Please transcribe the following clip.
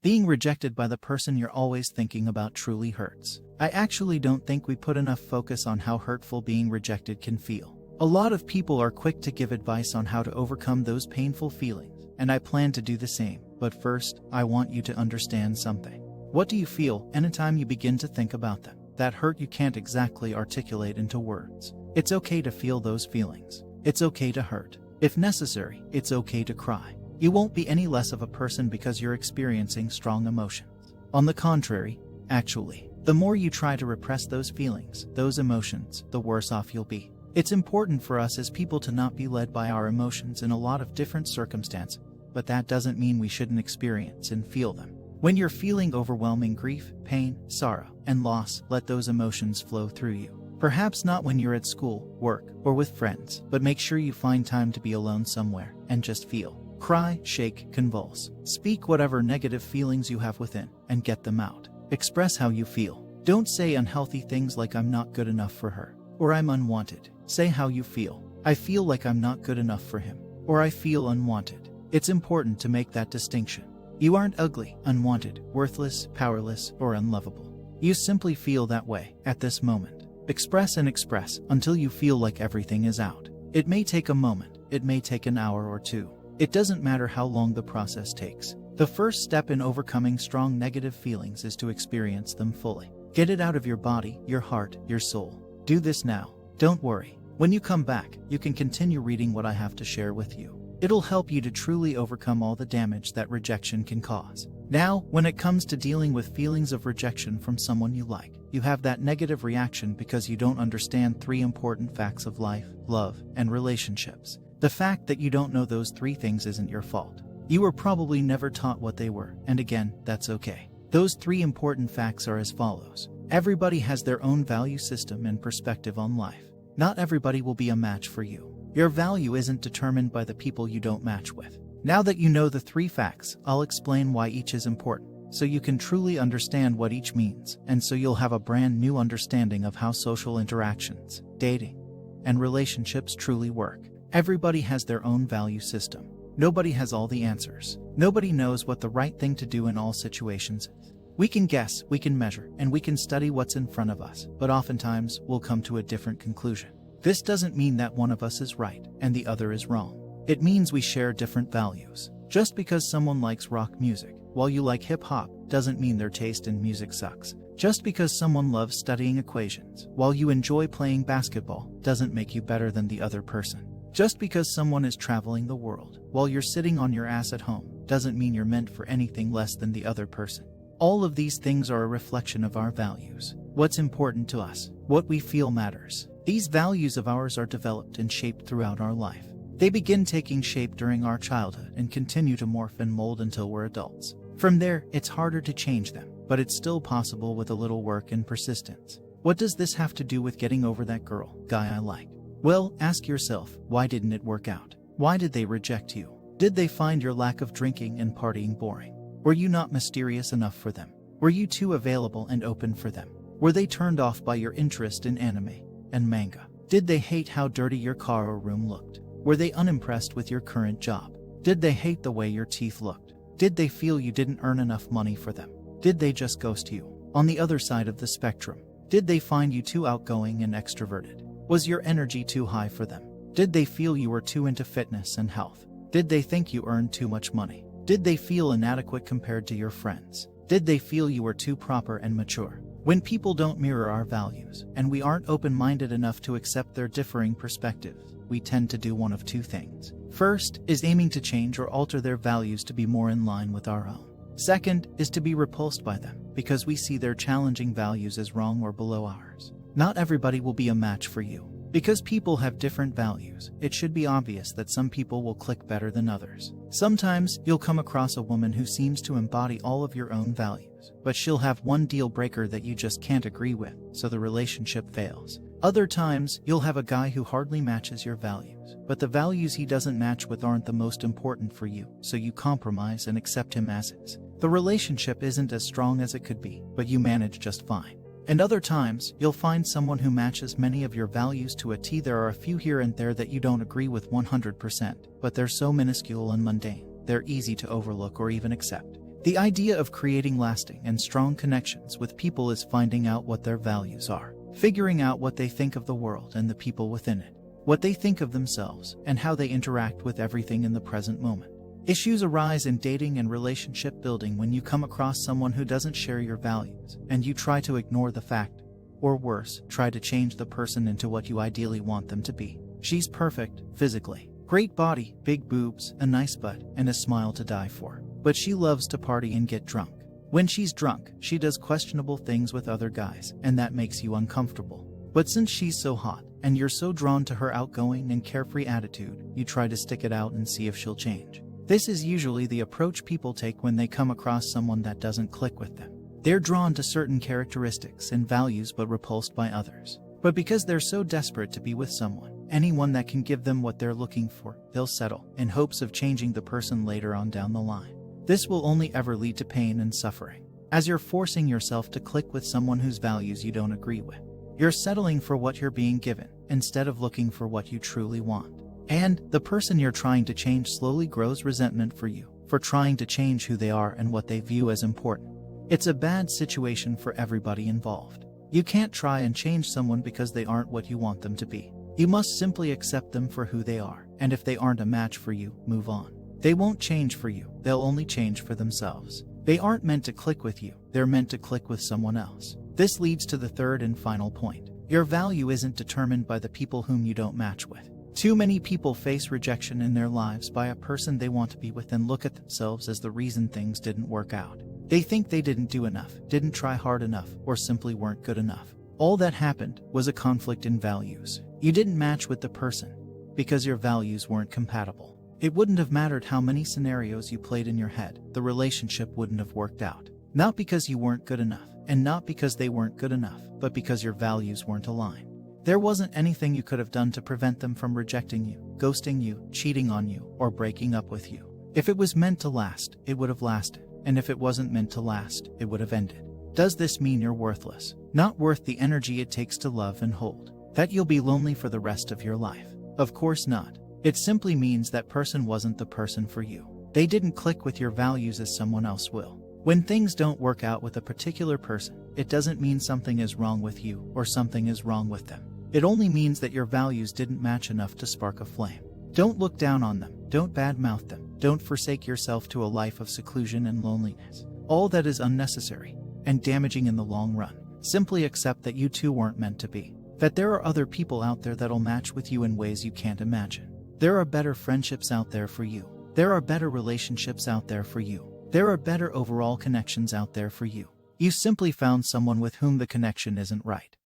Being rejected by the person you're always thinking about truly hurts. I actually don't think we put enough focus on how hurtful being rejected can feel. A lot of people are quick to give advice on how to overcome those painful feelings, and I plan to do the same. But first, I want you to understand something. What do you feel anytime you begin to think about them? That hurt you can't exactly articulate into words. It's okay to feel those feelings. It's okay to hurt. If necessary, it's okay to cry. You won't be any less of a person because you're experiencing strong emotions. On the contrary, actually, the more you try to repress those feelings, those emotions, the worse off you'll be. It's important for us as people to not be led by our emotions in a lot of different circumstances, but that doesn't mean we shouldn't experience and feel them. When you're feeling overwhelming grief, pain, sorrow, and loss, let those emotions flow through you. Perhaps not when you're at school, work, or with friends, but make sure you find time to be alone somewhere and just feel. Cry, shake, convulse. Speak whatever negative feelings you have within and get them out. Express how you feel. Don't say unhealthy things like "I'm not good enough for her" or "I'm unwanted." Say how you feel. "I feel like I'm not good enough for him," or "I feel unwanted." It's important to make that distinction. You aren't ugly, unwanted, worthless, powerless, or unlovable. You simply feel that way at this moment. Express and express until you feel like everything is out. It may take a moment. It may take an hour or two. It doesn't matter how long the process takes. The first step in overcoming strong negative feelings is to experience them fully. Get it out of your body, your heart, your soul. Do this now. Don't worry. When you come back, you can continue reading what I have to share with you. It'll help you to truly overcome all the damage that rejection can cause. Now, when it comes to dealing with feelings of rejection from someone you like, you have that negative reaction because you don't understand 3 important facts of life, love, and relationships. The fact that you don't know those 3 things isn't your fault. You were probably never taught what they were, and again, that's okay. Those 3 important facts are as follows. Everybody has their own value system and perspective on life. Not everybody will be a match for you. Your value isn't determined by the people you don't match with. Now that you know the 3 facts, I'll explain why each is important, so you can truly understand what each means, and so you'll have a brand new understanding of how social interactions, dating, and relationships truly work. Everybody has their own value system. Nobody has all the answers. Nobody knows what the right thing to do in all situations is. We can guess, we can measure, and we can study what's in front of us, but oftentimes we'll come to a different conclusion. This doesn't mean that one of us is right and the other is wrong. It means we share different values. Just because someone likes rock music, while you like hip-hop, doesn't mean their taste in music sucks. Just because someone loves studying equations, while you enjoy playing basketball, doesn't make you better than the other person. Just because someone is traveling the world, while you're sitting on your ass at home, doesn't mean you're meant for anything less than the other person. All of these things are a reflection of our values. What's important to us, what we feel matters. These values of ours are developed and shaped throughout our life. They begin taking shape during our childhood and continue to morph and mold until we're adults. From there, it's harder to change them, but it's still possible with a little work and persistence. What does this have to do with getting over that girl, guy I like? Well, ask yourself, why didn't it work out? Why did they reject you? Did they find your lack of drinking and partying boring? Were you not mysterious enough for them? Were you too available and open for them? Were they turned off by your interest in anime and manga? Did they hate how dirty your car or room looked? Were they unimpressed with your current job? Did they hate the way your teeth looked? Did they feel you didn't earn enough money for them? Did they just ghost you? On the other side of the spectrum, did they find you too outgoing and extroverted? Was your energy too high for them? Did they feel you were too into fitness and health? Did they think you earned too much money? Did they feel inadequate compared to your friends? Did they feel you were too proper and mature? When people don't mirror our values, and we aren't open-minded enough to accept their differing perspectives, we tend to do one of 2 things. First is aiming to change or alter their values to be more in line with our own. Second is to be repulsed by them, because we see their challenging values as wrong or below ours. Not everybody will be a match for you. Because people have different values, it should be obvious that some people will click better than others. Sometimes you'll come across a woman who seems to embody all of your own values, but she'll have one deal breaker that you just can't agree with, so the relationship fails. Other times, you'll have a guy who hardly matches your values, but the values he doesn't match with aren't the most important for you, so you compromise and accept him as is. The relationship isn't as strong as it could be, but you manage just fine. And other times, you'll find someone who matches many of your values to a T. There are a few here and there that you don't agree with 100%, but they're so minuscule and mundane, they're easy to overlook or even accept. The idea of creating lasting and strong connections with people is finding out what their values are, figuring out what they think of the world and the people within it, what they think of themselves, and how they interact with everything in the present moment. Issues arise in dating and relationship building when you come across someone who doesn't share your values, and you try to ignore the fact, or worse, try to change the person into what you ideally want them to be. She's perfect, physically. Great body, big boobs, a nice butt, and a smile to die for. But she loves to party and get drunk. When she's drunk, she does questionable things with other guys, and that makes you uncomfortable. But since she's so hot, and you're so drawn to her outgoing and carefree attitude, you try to stick it out and see if she'll change. This is usually the approach people take when they come across someone that doesn't click with them. They're drawn to certain characteristics and values but repulsed by others. But because they're so desperate to be with someone, anyone that can give them what they're looking for, they'll settle, in hopes of changing the person later on down the line. This will only ever lead to pain and suffering, as you're forcing yourself to click with someone whose values you don't agree with. You're settling for what you're being given, instead of looking for what you truly want. And the person you're trying to change slowly grows resentment for you, for trying to change who they are and what they view as important. It's a bad situation for everybody involved. You can't try and change someone because they aren't what you want them to be. You must simply accept them for who they are, and if they aren't a match for you, move on. They won't change for you, they'll only change for themselves. They aren't meant to click with you, they're meant to click with someone else. This leads to the third and final point. Your value isn't determined by the people whom you don't match with. Too many people face rejection in their lives by a person they want to be with and look at themselves as the reason things didn't work out. They think they didn't do enough, didn't try hard enough, or simply weren't good enough. All that happened was a conflict in values. You didn't match with the person because your values weren't compatible. It wouldn't have mattered how many scenarios you played in your head, the relationship wouldn't have worked out. Not because you weren't good enough, and not because they weren't good enough, but because your values weren't aligned. There wasn't anything you could have done to prevent them from rejecting you, ghosting you, cheating on you, or breaking up with you. If it was meant to last, it would have lasted, and if it wasn't meant to last, it would have ended. Does this mean you're worthless? Not worth the energy it takes to love and hold? That you'll be lonely for the rest of your life? Of course not. It simply means that person wasn't the person for you. They didn't click with your values as someone else will. When things don't work out with a particular person, it doesn't mean something is wrong with you or something is wrong with them. It only means that your values didn't match enough to spark a flame. Don't look down on them. Don't badmouth them. Don't forsake yourself to a life of seclusion and loneliness. All that is unnecessary and damaging in the long run. Simply accept that you two weren't meant to be. That there are other people out there that'll match with you in ways you can't imagine. There are better friendships out there for you. There are better relationships out there for you. There are better overall connections out there for you. You simply found someone with whom the connection isn't right.